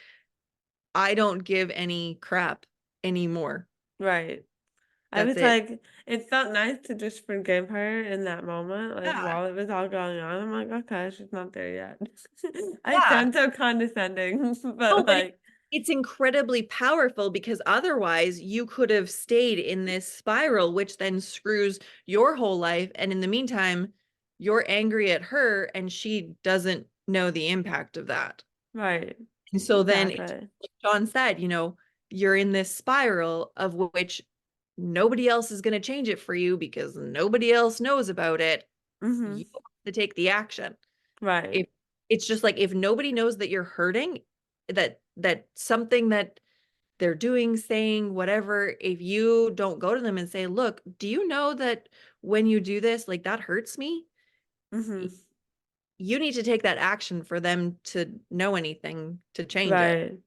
Speaker 2: I don't give any crap anymore.
Speaker 1: right. I
Speaker 2: That's
Speaker 1: was
Speaker 2: it.
Speaker 1: like, it felt nice to just forgive her in that moment, like
Speaker 2: Yeah.
Speaker 1: while it was all going on. I'm like, okay, she's not there yet. I
Speaker 2: Yeah.
Speaker 1: sound so condescending,
Speaker 2: No,
Speaker 1: but
Speaker 2: but
Speaker 1: like,
Speaker 2: it's incredibly powerful because otherwise you could have stayed in this spiral, which then screws your whole life. And in the meantime, you're angry at her and she doesn't know the impact of that.
Speaker 1: right,
Speaker 2: And so then,
Speaker 1: exactly.
Speaker 2: like John said, you're in this spiral of which nobody else is going to change it for you because nobody else knows about it.
Speaker 1: Mm-hmm.
Speaker 2: You have to take the action.
Speaker 1: Right.
Speaker 2: If it's just like if nobody knows that you're hurting, that something that they're doing, saying, whatever, if you don't go to them and say, "Look, do you know that when you do this, like that hurts me?"
Speaker 1: Mm-hmm.
Speaker 2: You need to take that action for them to know anything to change it,
Speaker 1: Right.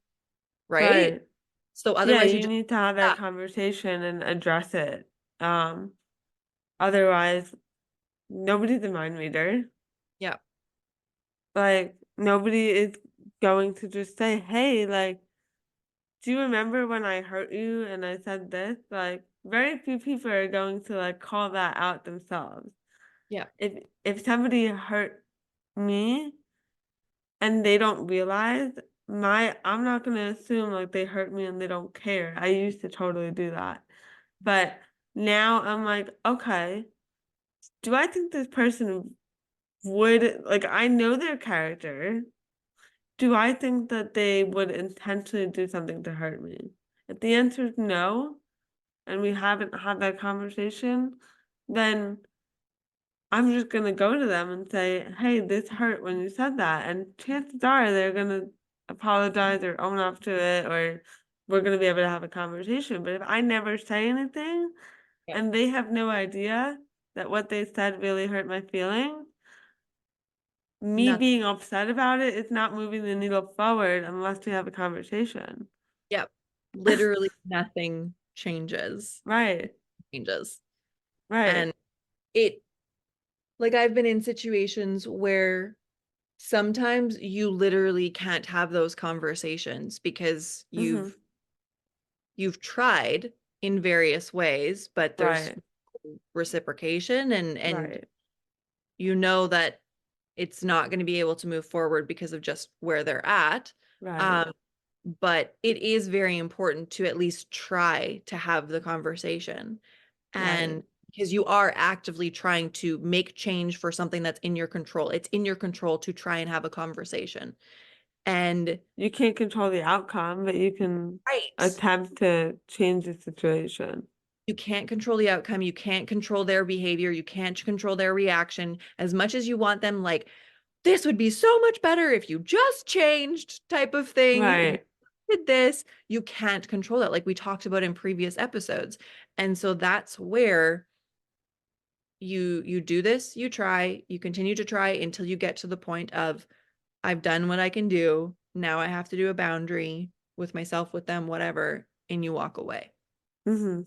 Speaker 2: right?
Speaker 1: Right.
Speaker 2: So
Speaker 1: Yeah,
Speaker 2: otherwise you
Speaker 1: you
Speaker 2: just
Speaker 1: need to have that
Speaker 2: yeah,
Speaker 1: conversation and address it. Um, Otherwise, nobody's a mind reader.
Speaker 2: yeah,
Speaker 1: Like, nobody is going to just say, "Hey, like, do you remember when I hurt you and I said this?" Like, very few people are going to like call that out themselves.
Speaker 2: yeah,
Speaker 1: If somebody hurt me and they don't realize I'm not gonna assume like they hurt me and they don't care. I used to totally do that. But now I'm like, okay, do I think this person would like I know their character. Do I think that they would intentionally do something to hurt me? If the answer is no, and we haven't had that conversation, then I'm just gonna go to them and say, "Hey, this hurt when you said that," and chances are they're gonna apologize or own up to it, or we're gonna be able to have a conversation. But if I never say anything
Speaker 2: yeah.
Speaker 1: and they have no idea that what they said really hurt my feelings, me
Speaker 2: Nothing.
Speaker 1: being upset about it is not moving the needle forward unless we have a conversation.
Speaker 2: Yep. Literally nothing
Speaker 1: Right,
Speaker 2: changes.
Speaker 1: right.
Speaker 2: And it like I've been in situations where sometimes you literally can't have those conversations because
Speaker 1: Mhm.
Speaker 2: you've tried in various ways, but there's
Speaker 1: Right,
Speaker 2: reciprocation and
Speaker 1: right,
Speaker 2: you know that it's not going to be able to move forward because of just where they're at.
Speaker 1: right,
Speaker 2: Um, but it is very important to at least try to have the conversation.
Speaker 1: right,
Speaker 2: And because you are actively trying to make change for something that's in your control, it's in your control to try and have a conversation. And
Speaker 1: You can't control the outcome, but you can
Speaker 2: right,
Speaker 1: attempt to change the situation.
Speaker 2: you can't control the outcome. You can't control their behavior. You can't control their reaction as much as you want them like, this would be so much better if you just changed type of thing. If you
Speaker 1: Right.
Speaker 2: did this, you can't control that, like we talked about in previous episodes. And so that's where you do this, you try, you continue to try until you get to the point of I've done what I can do. Now I have to do a boundary with myself, with them, whatever, and you walk away.
Speaker 1: Mm-hmm.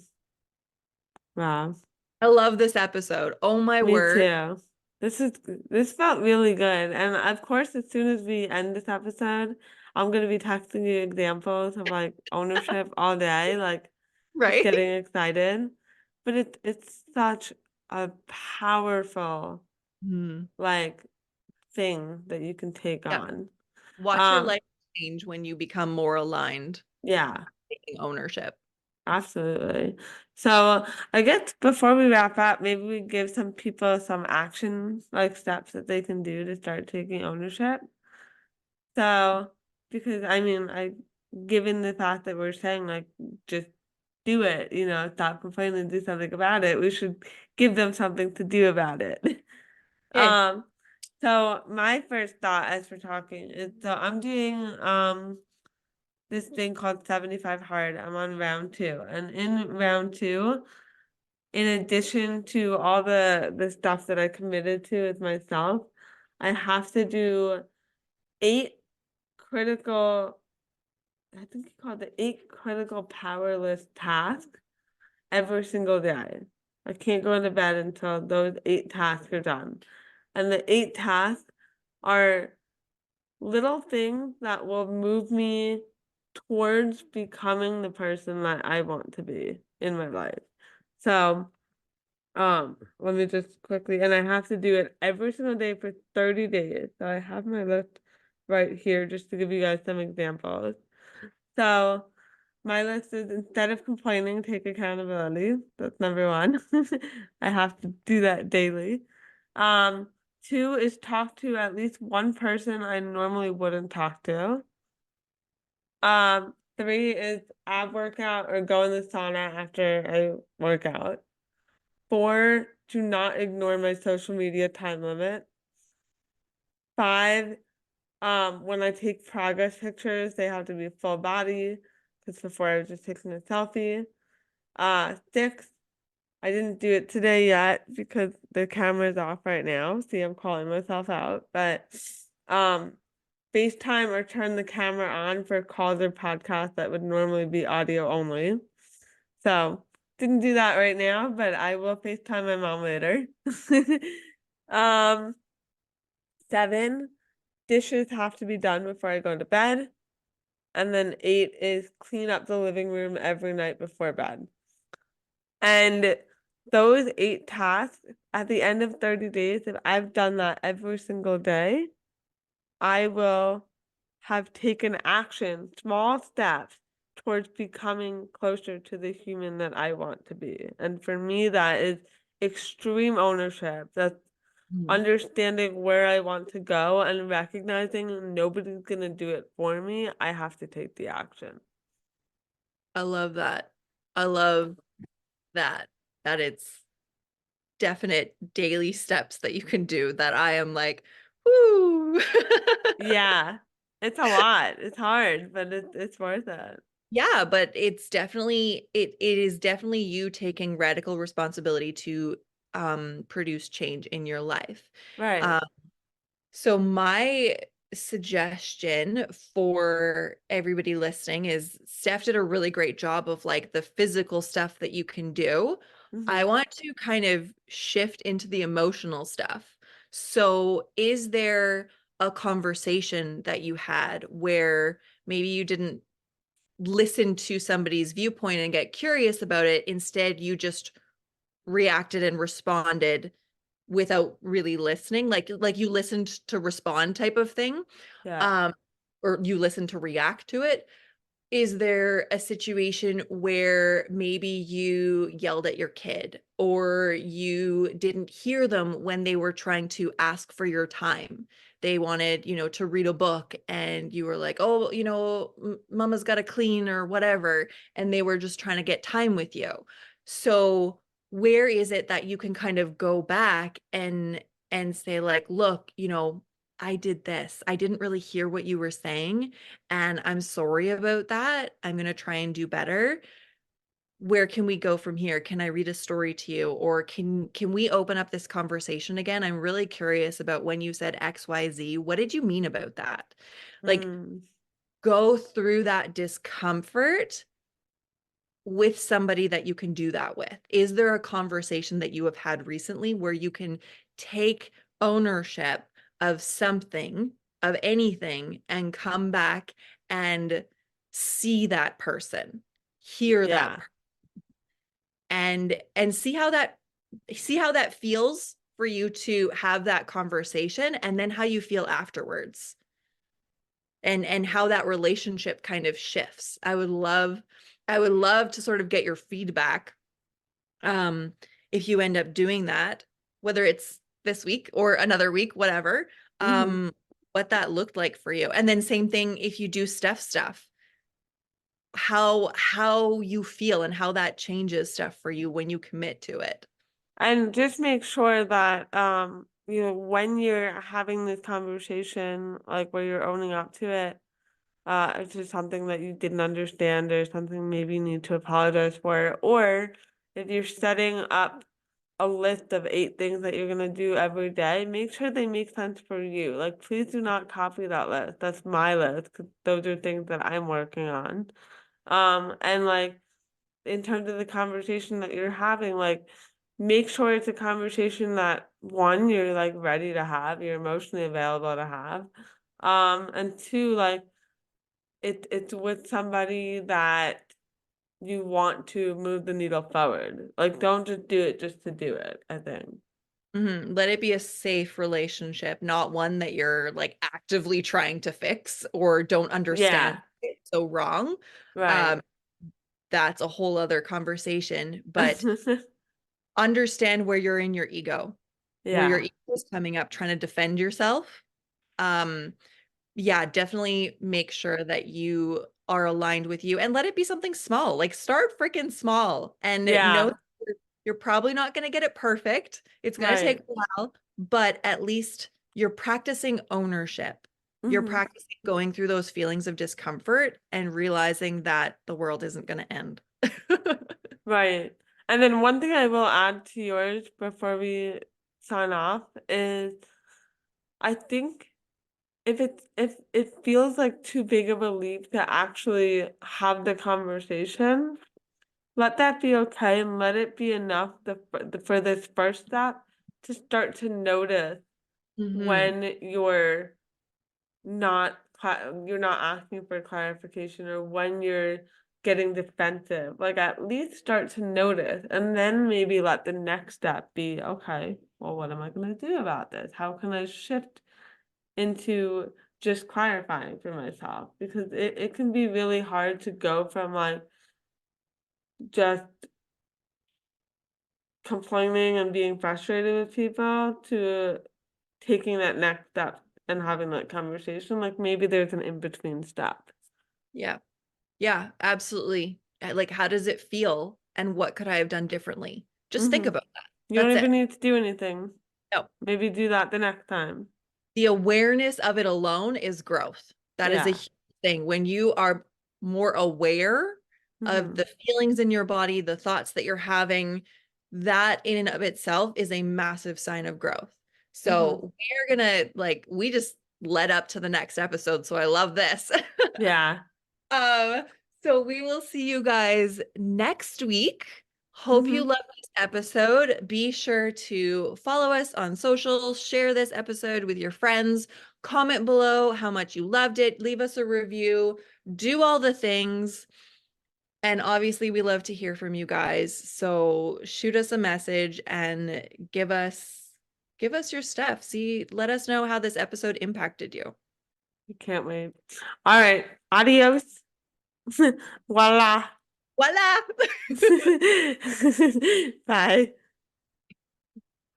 Speaker 1: Wow.
Speaker 2: I love this episode. Oh my
Speaker 1: Me
Speaker 2: word.
Speaker 1: too. This felt really good. And of course, as soon as we end this episode, I'm gonna be texting you examples of like ownership all day, like just
Speaker 2: Right?
Speaker 1: getting excited. But it's such a powerful
Speaker 2: Hmm.
Speaker 1: like thing that you can take
Speaker 2: Yeah.
Speaker 1: on.
Speaker 2: Watch your
Speaker 1: Um,
Speaker 2: life change when you become more aligned,
Speaker 1: yeah.
Speaker 2: taking ownership.
Speaker 1: Absolutely. So I guess before we wrap up, maybe we give some people some action, like steps that they can do to start taking ownership. So, because I mean, given the fact that we're saying like, just do it, stop complaining, do something about it, we should give them something to do about it.
Speaker 2: Okay.
Speaker 1: Um, so my first thought as we're talking is, so I'm doing, this thing called 75 hard. I'm on round two. And in round two, in addition to all the stuff that I committed to with myself, I have to do 8 critical, I think he called it 8 critical powerless tasks every single day. I can't go into bed until those 8 tasks are done. And the 8 tasks are little things that will move me towards becoming the person that I want to be in my life. So, let me just quickly, and I have to do it every single day for 30 days. So I have my list right here just to give you guys some examples. So my list is instead of complaining, take accountability. That's number one. I have to do that daily. Um, Two is talk to at least one person I normally wouldn't talk to. Three is ab workout or go in the sauna after I work out. Four, do not ignore my social media time limit. Five, when I take progress pictures, they have to be full body because before I was just taking a selfie. Six, I didn't do it today yet because the camera's off right now. See, I'm calling myself out, but um, FaceTime or turn the camera on for calls or podcasts that would normally be audio only. So didn't do that right now, but I will FaceTime my mom later. um, Seven, dishes have to be done before I go to bed. And then eight is clean up the living room every night before bed. And those 8 tasks at the end of 30 days, if I've done that every single day, I will have taken action, small steps towards becoming closer to the human that I want to be. And for me, that is extreme ownership. That's
Speaker 2: Mhm.
Speaker 1: understanding where I want to go and recognizing nobody's gonna do it for me. I have to take the action.
Speaker 2: I love that. I love that, that it's definite daily steps that you can do that I am like, whoo.
Speaker 1: Yeah, it's a lot. It's hard, but it's worth it.
Speaker 2: Yeah, but it's definitely it is definitely you taking radical responsibility to produce change in your life.
Speaker 1: Right.
Speaker 2: Um so my suggestion for everybody listening is Steph did a really great job of like the physical stuff that you can do. I
Speaker 1: Hmm.
Speaker 2: want to kind of shift into the emotional stuff. So is there a conversation that you had where maybe you didn't listen to somebody's viewpoint and get curious about it? Instead, you just reacted and responded without really listening, like you listened to respond type of thing,
Speaker 1: Yeah.
Speaker 2: um or you listened to react to it. Is there a situation where maybe you yelled at your kid or you didn't hear them when they were trying to ask for your time? they wanted, to read a book, and you were like, oh, mama's got to clean or whatever. And they were just trying to get time with you. So where is it that you can kind of go back and say like, look, I did this. I didn't really hear what you were saying, and I'm sorry about that. I'm going to try and do better. Where can we go from here? Can I read a story to you, or can we open up this conversation again? I'm really curious about when you said XYZ. What did you mean about that? Like,
Speaker 1: Mm,
Speaker 2: go through that discomfort with somebody that you can do that with. Is there a conversation that you have had recently where you can take ownership of something, of anything, and come back and see that person, hear that,
Speaker 1: yeah.
Speaker 2: and see how that feels for you to have that conversation, and then how you feel afterwards, and how that relationship kind of shifts. I would love to sort of get your feedback, um if you end up doing that, whether it's this week or another week, whatever,
Speaker 1: Mhm.
Speaker 2: what that looked like for you. And then same thing if you do Steph stuff, how you feel and how that changes stuff for you when you commit to it.
Speaker 1: And just make sure that when you're having this conversation, like where you're owning up to it, it's just something that you didn't understand or something maybe you need to apologize for. Or if you're setting up a list of 8 things that you're gonna do every day, make sure they make sense for you. Like, please do not copy that list. That's my list, 'cause those are things that I'm working on. And like in terms of the conversation that you're having, like make sure it's a conversation that one, you're like ready to have, you're emotionally available to have. And two, like it's with somebody that you want to move the needle forward. Like don't just do it just to do it, I think.
Speaker 2: Let it be a safe relationship, not one that you're like actively trying to fix or don't understand
Speaker 1: Yeah,
Speaker 2: it's so wrong.
Speaker 1: right.
Speaker 2: Um, that's a whole other conversation, but understand where you're in your ego, where your
Speaker 1: Yeah,
Speaker 2: ego is coming up, trying to defend yourself. Um, yeah, definitely make sure that you are aligned with you, and let it be something small. Like, start freaking small, and know
Speaker 1: yeah,
Speaker 2: you're probably not going to get it perfect. It's going to take
Speaker 1: right.
Speaker 2: a while, but at least you're practicing ownership. You're
Speaker 1: Hmm.
Speaker 2: practicing going through those feelings of discomfort and realizing that the world isn't going to end.
Speaker 1: Right. And then one thing I will add to yours before we sign off is I think if it feels like too big of a leap to actually have the conversation, let that be okay and let it be enough for this first step to start to notice
Speaker 2: Hmm.
Speaker 1: when you're not asking for clarification or when you're getting defensive. Like at least start to notice and then maybe let the next step be, okay, well, what am I going to do about this? How can I shift into just clarifying for myself? Because it can be really hard to go from like just complaining and being frustrated with people to taking that next step and having that conversation. Like maybe there's an in between step.
Speaker 2: Yeah. Yeah, absolutely. Like, how does it feel? And what could I have done differently? Just think
Speaker 1: Hmm.
Speaker 2: about that.
Speaker 1: You don't
Speaker 2: That's
Speaker 1: even
Speaker 2: it.
Speaker 1: need to do anything.
Speaker 2: No,
Speaker 1: Maybe do that the next time.
Speaker 2: the awareness of it alone is growth. That is a
Speaker 1: Yeah.
Speaker 2: huge thing. When you are more aware of
Speaker 1: Hmm.
Speaker 2: the feelings in your body, the thoughts that you're having, that in and of itself is a massive sign of growth.
Speaker 1: Hmm.
Speaker 2: So we're gonna we just led up to the next episode. So I love this.
Speaker 1: Yeah.
Speaker 2: Um, so we will see you guys next week. Hope you
Speaker 1: Hmm.
Speaker 2: love this episode. Be sure to follow us on social, share this episode with your friends, comment below how much you loved it, leave us a review, do all the things. And obviously, we love to hear from you guys. So shoot us a message and give us your stuff. See, let us know how this episode impacted you.
Speaker 1: I can't wait. All right. Adios. Voila.
Speaker 2: Voila!
Speaker 1: Bye.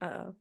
Speaker 1: Uh-oh.